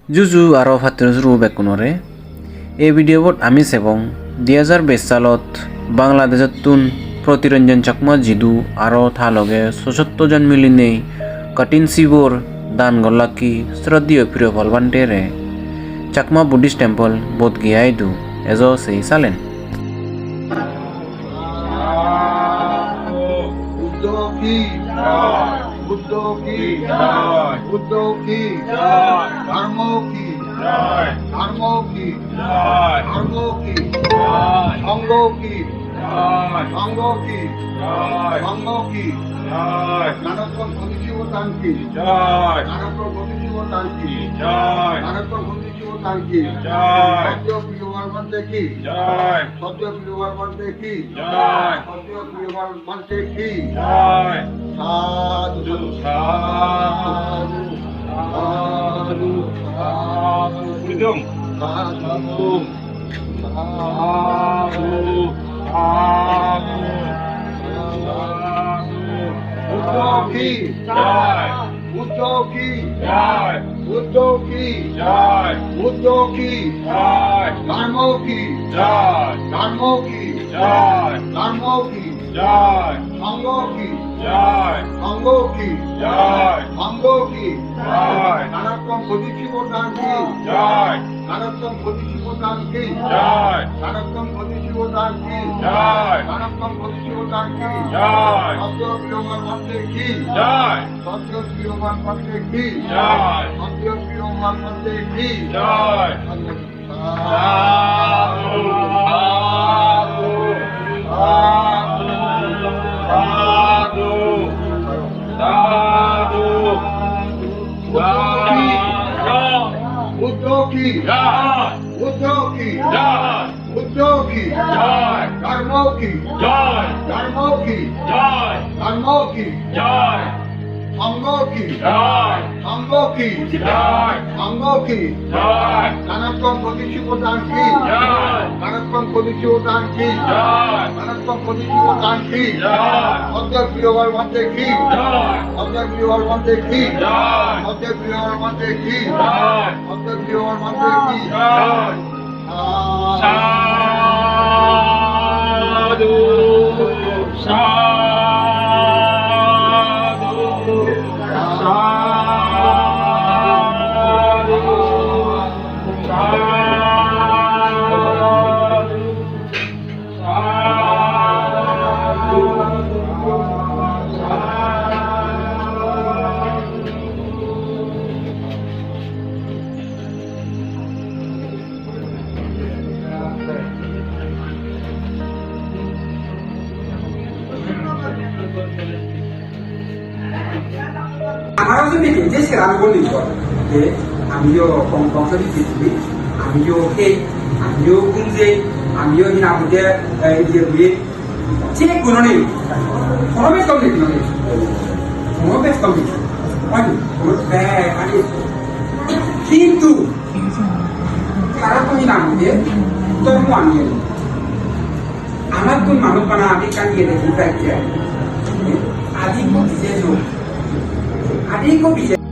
जुजु आरो फातिरु बेकुनरे এই ভিডিওত আমি সেবং 2020 সালত বাংলাদেশত তুন প্রতিরঞ্জন চাকমা জিদু আরো থালগে ৭৭ জন মিলি নেই কঠিন শিবর দান গল্লাকি শ্রদ্ধীয় প্রিয় ফলবান্টেরে চাকমা বুদ্ধিস্ট টেম্পল বোধ গিয়াই দু এজো সেই সালেন बुद्ध की जय बुद्ध की जय धर्मो की जय धर्मो की जय धर्मो की जय संघो की जय संघो की जय संघो की जय नानकम बुद्धिजीवतान की जय नानकम बुद्धिजीवतान की जय नानकम बुद्धिजीवतान की जय सत्य प्रियवार मंत्र की जय सत्य प्रियवार मंत्र की जय सत्य प्रियवार मंत्र की जय साधु साधु साधु साधु बुद्धम साधु साधु साधु बुद्ध की जय बुद्ध की जय बुद्ध की जय बुद्ध की जय धर्मो की जय धर्मो की जय धर्मो की जय संघो की जय संघो की जय संघो की जय नानकम बुद्धिजीवतान की जय नानकम बुद्धिजीवतान की जय नानकम बुद्धिजीवतान की जय नानकम बुद्धिजीवतान की जय सत्य प्रियवार मंत्र की जय सत्य प्रियवार मंत्र की जय सत्य प्रियवार मंत्र की जय साधु साधु साधु बुद्ध की जय बुद्ध की जय बुद्ध की जय धर्मो की जय धर्मो की जय धर्मो की जय संघो की जय संघो की जय संघो की जय नानकम बुद्धिजीवतान की जय नानकम बुद्धिजीवतान की जय नानकम बुद्धिजीवतान की जय सत्य प्रियवार मंत्र की जय सत्य प्रियवार मंत्र की जय सत्य प्रियवार मंत्र की जय सत्य प्रियवार मंत्र की जय साधु साधु আমারও যদি নিজে সেরাম বলি যে আমিও কংসদি পৃথিবী আমিও সেই আমিও গুঞ্জে আমিও হিনাবুতে ইয়ে যে কোনো নেই সমাবেশ কমিটি নয় সমাবেশ কমিটি কিন্তু তারা তুমি নামতে ধর্ম আনিয়ে আমার তো মানুষ বানা আমি কাটিয়ে দেখি প্রায় আদি বিশেষ আদি বিশেষ